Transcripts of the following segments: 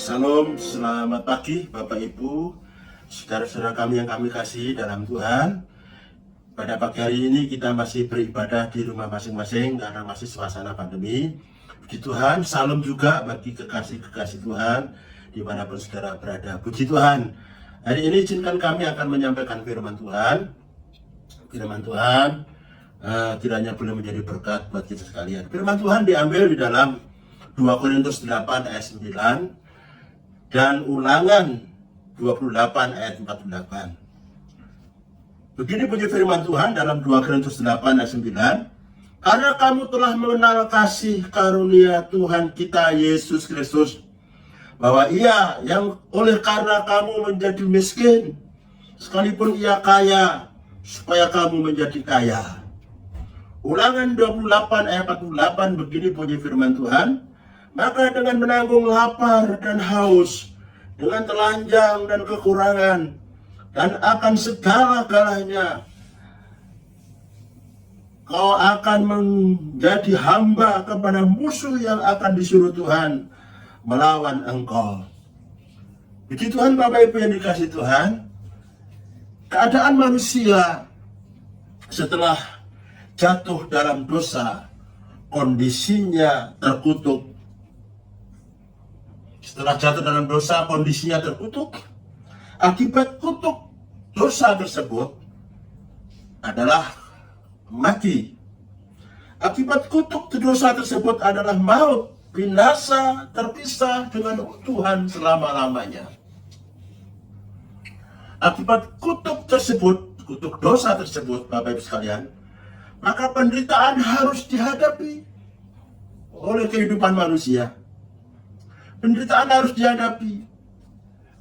Salam, selamat pagi Bapak Ibu, saudara-saudara kami yang kami kasih dalam Tuhan. Pada pagi hari ini kita masih beribadah di rumah masing-masing karena masih suasana pandemi. Puji Tuhan, salam juga bagi kekasih-kekasih Tuhan dimanapun saudara berada. Puji Tuhan, hari ini izinkan kami akan menyampaikan firman Tuhan. Firman Tuhan kiranya boleh menjadi berkat buat kita sekalian. Firman Tuhan diambil di dalam 2 Korintus 8 ayat 9 dan Ulangan 28 ayat 48. Begini bunyi firman Tuhan dalam 2 Korintus 8 ayat 9. Karena kamu telah mengenal kasih karunia Tuhan kita Yesus Kristus, bahwa Ia yang oleh karena kamu menjadi miskin, sekalipun Ia kaya, supaya kamu menjadi kaya. Ulangan 28 ayat 48 begini bunyi firman Tuhan. Maka dengan menanggung lapar dan haus, dengan telanjang dan kekurangan, dan akan segala-galanya, kau akan menjadi hamba kepada musuh yang akan disuruh Tuhan melawan engkau. Puji Tuhan Bapak Ibu yang dikasih Tuhan, keadaan manusia setelah jatuh dalam dosa, kondisinya terkutuk. Setelah jatuh dalam dosa, kondisinya terkutuk. Akibat kutuk dosa tersebut adalah mati. Akibat kutuk dosa tersebut adalah maut, binasa, terpisah dengan Tuhan selama-lamanya. Akibat kutuk tersebut, kutuk dosa tersebut, Bapak Ibu sekalian, maka penderitaan harus dihadapi oleh kehidupan manusia. Penderitaan harus dihadapi,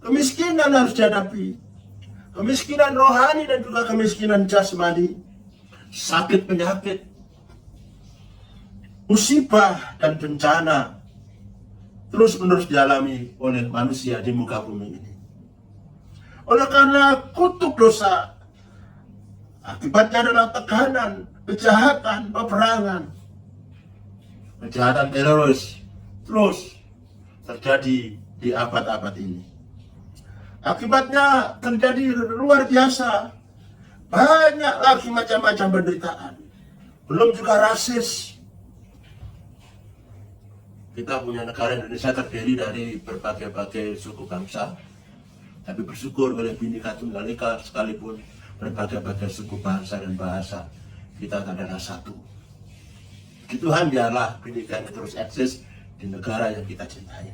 kemiskinan harus dihadapi, kemiskinan rohani dan juga kemiskinan jasmani, sakit penyakit, musibah dan bencana terus-menerus dialami oleh manusia di muka bumi ini. Oleh karena kutuk dosa, akibatnya adalah tekanan, kejahatan, peperangan, kejahatan teroris terus terjadi di abad-abad ini. Akibatnya terjadi luar biasa. Banyak lagi macam-macam penderitaan. Belum juga rasis. Kita punya negara Indonesia terdiri dari berbagai-bagai suku bangsa. Tapi bersyukur oleh Bhinneka Tunggal Ika sekalipun berbagai-bagai suku bangsa dan bahasa, kita adalah satu. Puji Tuhan, biarlah Bhinneka ini terus eksis di negara yang kita cintai.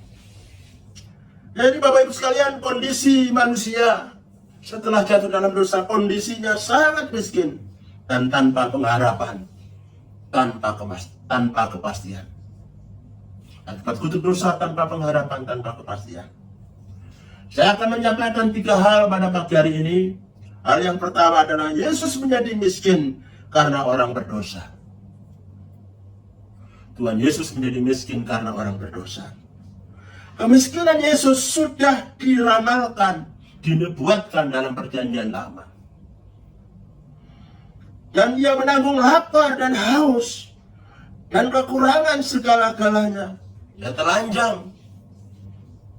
Jadi Bapak Ibu sekalian, kondisi manusia setelah jatuh dalam dosa, kondisinya sangat miskin dan tanpa pengharapan, tanpa kepastian. Akibat kutuk dosa, tanpa pengharapan, tanpa kepastian. Saya akan menyampaikan 3 hal pada pagi hari ini. Hal yang pertama adalah Yesus menjadi miskin karena orang berdosa. Tuhan Yesus menjadi miskin karena orang berdosa. Kemiskinan Yesus sudah diramalkan, dinubuatkan dalam perjanjian lama. Dan Ia menanggung lapar dan haus, dan kekurangan segala-galanya. Ia telanjang.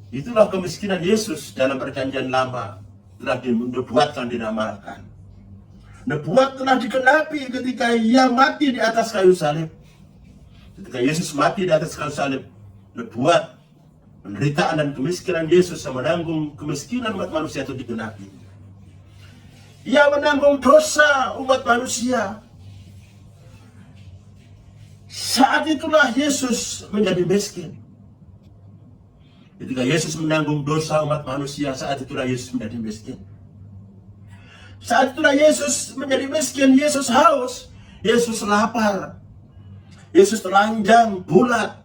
Itulah kemiskinan Yesus dalam perjanjian lama, telah dinubuatkan, diramalkan. Nubuat telah digenapi ketika Ia mati di atas kayu salib. Ketika Yesus mati di atas kayu salib, nubuat penderitaan dan kemiskinan Yesus yang menanggung kemiskinan umat manusia itu digenapi. Ia menanggung dosa umat manusia. Saat itulah Yesus menjadi miskin. Ketika Yesus menanggung dosa umat manusia, saat itulah Yesus menjadi miskin. Saat itulah Yesus menjadi miskin. Yesus haus, Yesus lapar, Yesus telanjang, bulat.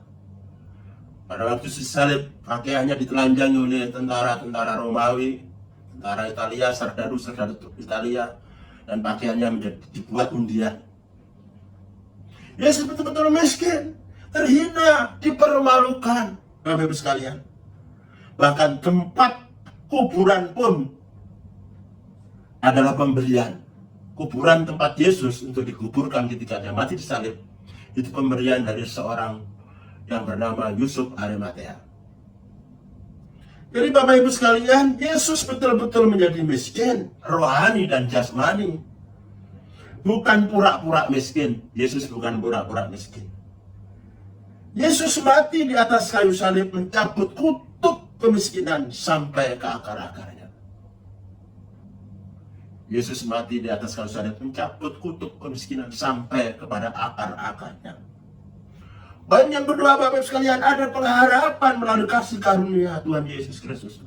Pada waktu disalib, pakaiannya ditelanjangi oleh tentara-tentara Romawi, tentara Italia, serdadu-serdadu Italia, dan pakaiannya dibuat undian. Yesus betul-betul miskin, terhina, dipermalukan, Bapak Ibu sekalian. Bahkan tempat kuburan pun adalah pemberian. Kuburan tempat Yesus untuk dikuburkan ketika Dia mati disalib, itu pemberian dari seorang yang bernama Yusuf Arimatea. Jadi Bapak Ibu sekalian, Yesus betul-betul menjadi miskin, rohani dan jasmani. Bukan pura-pura miskin. Yesus bukan pura-pura miskin. Yesus mati di atas kayu salib mencabut kutuk kemiskinan sampai ke akar-akarnya. Yesus mati di atas kayu salib mencabut kutuk kemiskinan sampai kepada akar-akarnya. Dan yang kedua Bapak Ibu sekalian, ada pengharapan melalui kasih karunia Tuhan Yesus Kristus.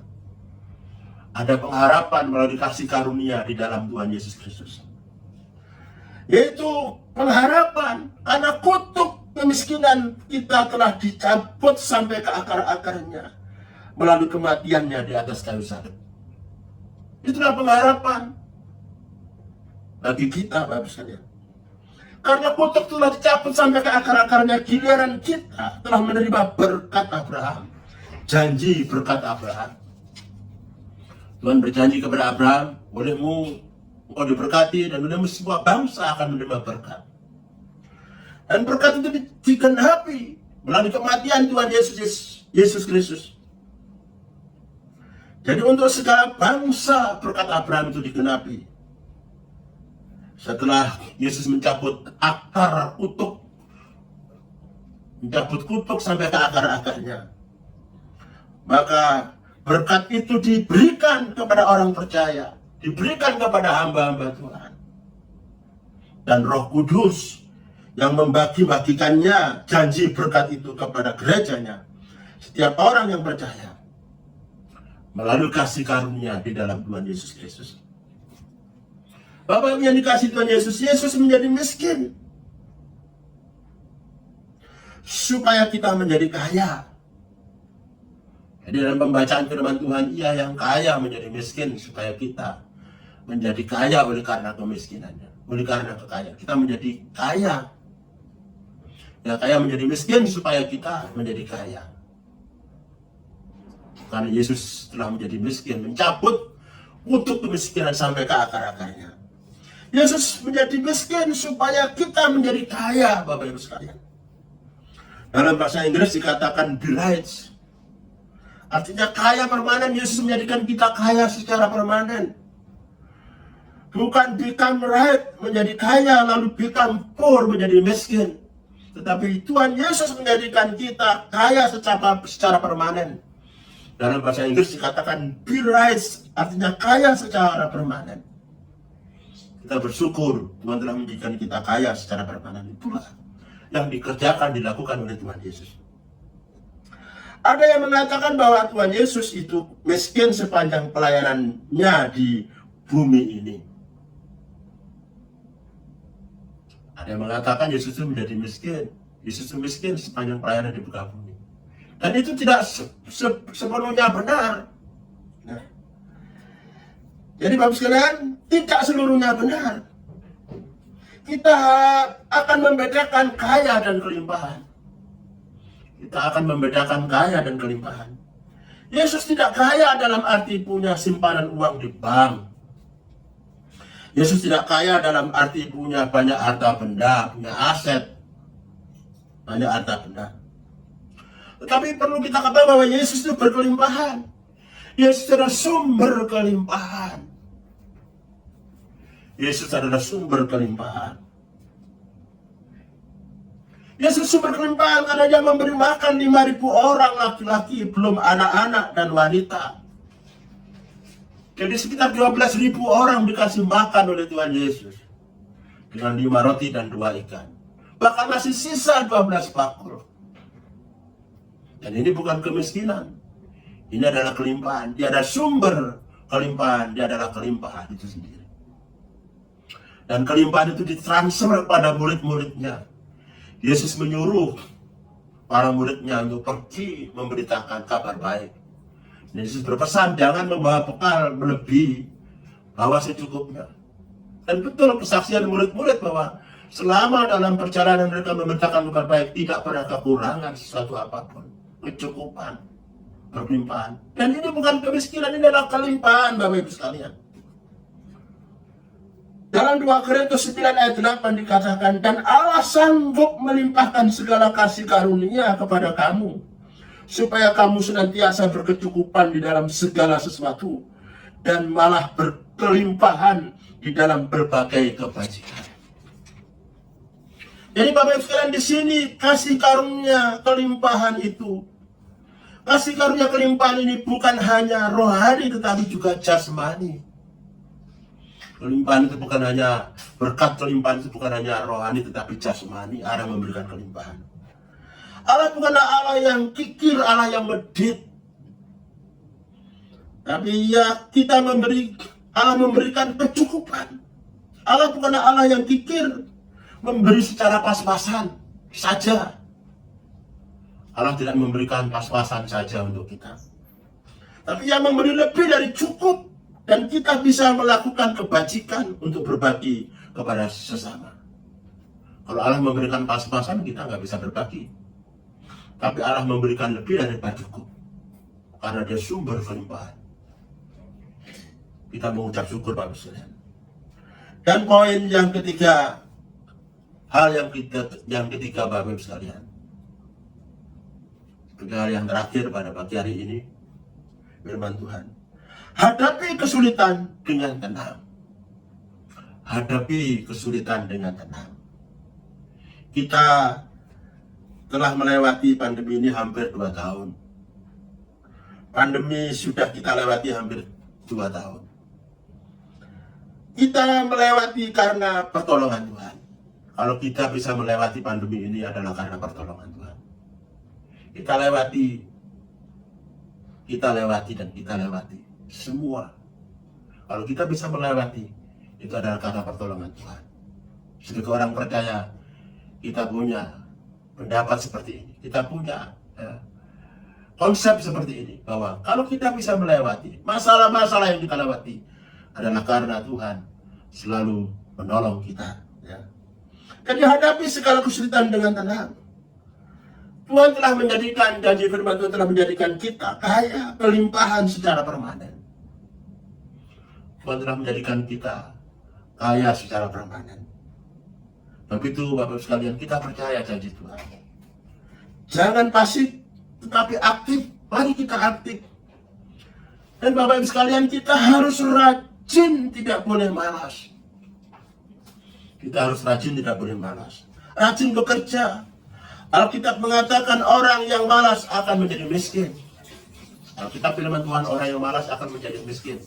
Ada pengharapan melalui kasih karunia di dalam Tuhan Yesus Kristus. Yaitu pengharapan karena kutuk kemiskinan kita telah dicabut sampai ke akar-akarnya melalui kematiannya di atas kayu salib. Itulah pengharapan bagi kita Bapak Ibu sekalian. Karena kutuk telah dicabut sampai ke akar-akarnya, giliran kita telah menerima berkat Abraham. Janji berkat Abraham. Tuhan berjanji kepada Abraham, olehmu engkau diberkati dan olehmu semua bangsa akan menerima berkat. Dan berkat itu digenapi melalui kematian Tuhan Yesus Kristus. Jadi untuk segala bangsa berkat Abraham itu digenapi. Setelah Yesus mencabut akar kutuk, mencabut kutuk sampai ke akar-akarnya, maka berkat itu diberikan kepada orang percaya, diberikan kepada hamba-hamba Tuhan. Dan Roh Kudus yang membagi-bagikannya janji berkat itu kepada gerejanya, setiap orang yang percaya, melalui kasih karunia di dalam Tuhan Yesus Kristus. Bapak yang dikasih Tuhan Yesus, Yesus menjadi miskin supaya kita menjadi kaya. Jadi dalam pembacaan firman Tuhan, Ia yang kaya menjadi miskin supaya kita menjadi kaya oleh karena kemiskinannya, oleh karena kekayaan. Kita menjadi kaya. Yang kaya menjadi miskin supaya kita menjadi kaya. Karena Yesus telah menjadi miskin, mencabut kutuk kemiskinan sampai ke akar-akarnya. Yesus menjadi miskin supaya kita menjadi kaya, Bapak Ibu sekalian. Dalam bahasa Inggris dikatakan be rich. Artinya kaya permanen. Yesus menjadikan kita kaya secara permanen. Bukan become right, menjadi kaya lalu become poor, menjadi miskin. Tetapi Tuhan Yesus menjadikan kita kaya secara permanen. Dalam bahasa Inggris dikatakan be rich, artinya kaya secara permanen. Kita bersyukur Tuhan telah menjadikan kita kaya secara permanen. Itulah yang dilakukan oleh Tuhan Yesus. Ada yang mengatakan bahwa Tuhan Yesus itu miskin sepanjang pelayanannya di bumi ini. Ada yang mengatakan Yesus itu menjadi miskin. Yesus itu miskin sepanjang pelayanan di muka bumi. Dan itu tidak sepenuhnya benar. Nah, jadi Bapak sekalian, tidak seluruhnya benar. Kita akan membedakan kaya dan kelimpahan. Kita akan membedakan kaya dan kelimpahan. Yesus tidak kaya dalam arti punya simpanan uang di bank. Yesus tidak kaya dalam arti punya banyak harta benda, punya aset, banyak harta benda. Tetapi perlu kita katakan bahwa Yesus itu berkelimpahan. Yesus adalah sumber kelimpahan. Yesus adalah sumber kelimpahan. Yesus sumber kelimpahan karena Dia memberi makan 5.000 orang laki-laki, belum anak-anak dan wanita. Jadi sekitar 12.000 orang dikasih makan oleh Tuhan Yesus dengan 5 roti dan 2 ikan. Bahkan masih sisa 12 bakul. Dan ini bukan kemiskinan. Ini adalah kelimpahan. Dia ada sumber kelimpahan. Dia adalah kelimpahan itu sendiri. Dan kelimpahan itu ditransfer pada murid-muridnya. Yesus menyuruh para muridnya untuk pergi memberitakan kabar baik. Yesus berpesan jangan membawa bekal melebihi, bawa secukupnya. Dan betul kesaksian murid-murid bahwa selama dalam perjalanan mereka memberitakan kabar baik tidak pernah kekurangan sesuatu apapun, kecukupan, berlimpahan. Dan ini bukan kemiskinan, ini adalah kelimpahan Bapak Ibu sekalian. Dalam 2 Korintus 9 ayat 8 dikatakan, dan Allah sanggup melimpahkan segala kasih karunia kepada kamu, supaya kamu senantiasa berkecukupan di dalam segala sesuatu dan malah berkelimpahan di dalam berbagai kebajikan. Jadi Bapak Ibu sekalian, di sini kasih karunia kelimpahan itu, kasih karunia kelimpahan ini bukan hanya rohani tetapi juga jasmani. Kelimpahan itu bukan hanya berkat, kelimpahan itu bukan hanya rohani tetapi jasmani. Allah memberikan kelimpahan. Allah bukanlah Allah yang kikir, Allah yang medit. Tapi ya kita Allah memberikan kecukupan. Allah bukanlah Allah yang kikir, memberi secara pas-pasan saja. Allah tidak memberikan pas-pasan saja untuk kita, tapi yang memberi lebih dari cukup. Dan kita bisa melakukan kebajikan untuk berbagi kepada sesama. Kalau Allah memberikan pas-pasan, kita nggak bisa berbagi. Tapi Allah memberikan lebih daripada cukup, karena Dia sumber kelimpahan. Kita mengucap syukur Bapak sekalian. Dan poin yang ketiga, hal yang ketiga Bapak Ibu sekalian, hal yang terakhir pada pagi hari ini, firman Tuhan. Hadapi kesulitan dengan tenang. Hadapi kesulitan dengan tenang. Kita telah melewati pandemi ini hampir 2 tahun. Pandemi sudah kita lewati hampir 2 tahun. Kita melewati karena pertolongan Tuhan. Kalau kita bisa melewati pandemi ini adalah karena pertolongan Tuhan. Kita lewati semua. Kalau kita bisa melewati, itu adalah karena pertolongan Tuhan. Sebagai orang percaya, kita punya pendapat seperti ini. Kita punya konsep seperti ini, bahwa kalau kita bisa melewati masalah-masalah yang kita lewati, adalah karena Tuhan selalu menolong kita. Jadi hadapi segala kesulitan dengan tenang. Tuhan telah menjadikan, janji firman Tuhan telah menjadikan kita kaya kelimpahan secara permanen. Tuhan telah menjadikan kita kaya secara permanen. Begitu Bapak sekalian, kita percaya janji Tuhan. Jangan pasif, tetapi aktif. Mari kita aktif. Dan Bapak Ibu sekalian, kita harus rajin, tidak boleh malas. Kita harus rajin, tidak boleh malas. Rajin bekerja. Alkitab mengatakan orang yang malas akan menjadi miskin. Alkitab firman Tuhan, orang yang malas akan menjadi miskin.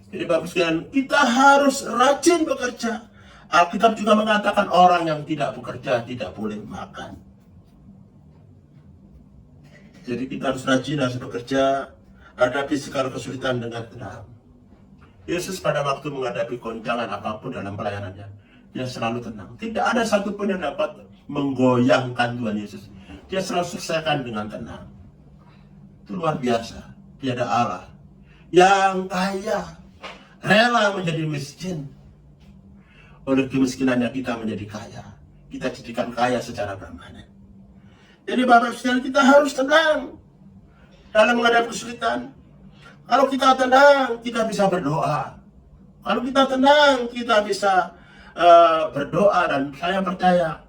Jadi Bapak sekalian, kita harus rajin bekerja. Alkitab juga mengatakan orang yang tidak bekerja tidak boleh makan. Jadi kita harus rajin, harus bekerja, hadapi segala kesulitan dengan tenang. Yesus pada waktu menghadapi goncangan apapun dalam pelayanannya, Dia selalu tenang. Tidak ada satupun yang dapat menggoyangkan Tuhan Yesus. Dia selalu selesaikan dengan tenang. Itu luar biasa. Dia ada Allah yang kaya, rela menjadi miskin. Oleh kemiskinannya kita menjadi kaya. Kita jadikan kaya secara permanen. Jadi Bapak sekalian, kita harus tenang dalam menghadapi kesulitan. Kalau kita tenang, kita bisa berdoa. Kalau kita tenang, kita bisa berdoa. Dan saya percaya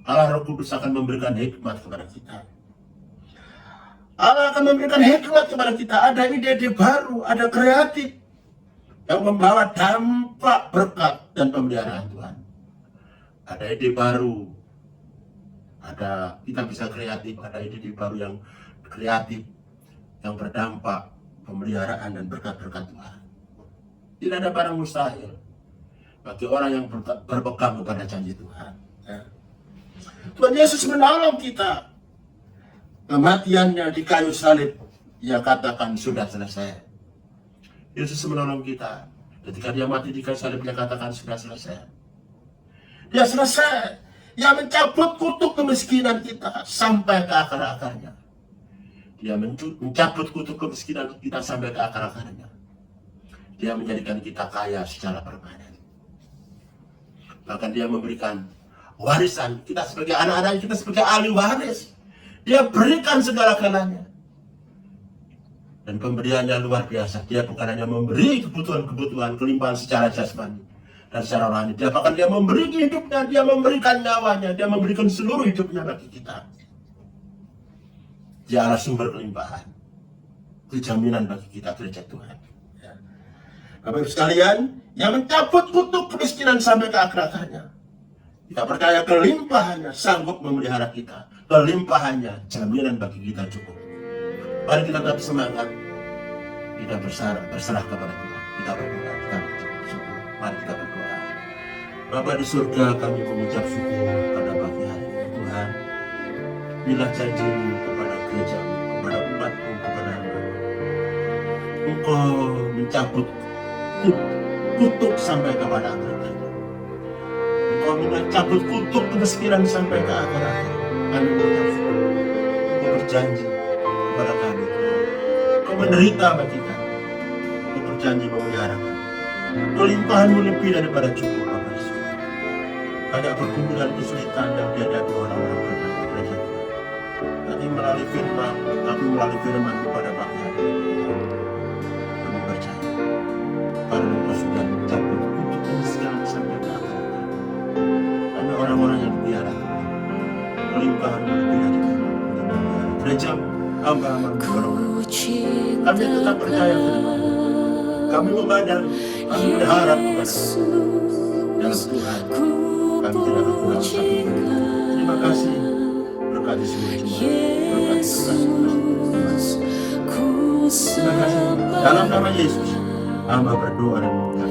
Allah Roh Kudus akan memberikan hikmat kepada kita. Allah akan memberikan hikmat kepada kita. Ada ide-ide baru, ada kreatif yang membawa dampak berkat dan pemeliharaan Tuhan. Ada ide baru, kita bisa kreatif, ada ide-ide baru yang kreatif, yang berdampak pemeliharaan dan berkat-berkat Tuhan. Tidak ada barang mustahil bagi orang yang berpegang kepada janji Tuhan. Tuhan Yesus menolong kita. Kematiannya di kayu salib, Ia katakan sudah selesai. Yesus menolong kita. Ketika Dia mati di kayu salib, Dia katakan sudah selesai. Dia selesai. Dia mencabut kutuk kemiskinan kita sampai ke akar-akarnya. Dia mencabut kutuk kemiskinan kita sampai ke akar-akarnya. Dia menjadikan kita kaya secara permanen. Bahkan Dia memberikan warisan kita sebagai anak-anak, kita sebagai ahli waris. Dia berikan segala-galanya. Dan pemberiannya luar biasa. Dia bukan hanya memberi kebutuhan-kebutuhan, kelimpahan secara jasmani dan secara rohani. Bahkan Dia memberi hidupnya, Dia memberikan nyawanya, Dia memberikan seluruh hidupnya bagi kita. Dia adalah sumber kelimpahan. Itu jaminan bagi kita gereja Tuhan. Ya. Bapak Ibu sekalian, yang mencabut kutuk kemiskinan sampai ke akar-akarnya. Kita percaya kelimpahannya sanggup memelihara kita. Kelimpahannya jaminan bagi kita cukup. Mari kita tetap semangat. Kita berserah kepada Tuhan. Kita berdoa, kita bersyukur. Mari kita berdoa. Bapa di surga, kami mengucap syukur pada pagi hari ini. Tuhan, bila janji-Mu kepada gereja-Mu, kepada umat-Mu, kepada anak-Mu, Engkau mencabut kutuk sampai kepada akar-akarnya. Engkau mencabut kutuk kemiskinan sampai ke akar-akar. Kami mengucap syukur. Engkau berjanji kepada kami. Engkau menderita bagi kami. Engkau berjanji memelihara kami. Kelimpahan-Mu lebih daripada cukup, Bapa di surga. Banyak pergumulan kesulitan yang dihadapi orang-orang beriman gereja Tuhan. Tapi melalui firman-Mu pada pagi hari ini, kami percaya karena Engkau sudah mencabut kutuk kemiskinan sampai ke akar-akar. Kami orang-orang yang dipelihara Tuhan. Kelimpahan-Mu lebih dari kami untuk memelihara gereja-Mu, hamba-hamba-Mu orang-orang. Kami tetap percaya firman-Mu. Kami memandang, kami berharap kepada dalam Tuhan. Kami tidak berkurang satu pun. Terima kasih. Berkati semua jemaat. Berkati tugas. Terima kasih. Dalam nama Yesus, hamba berdoa dan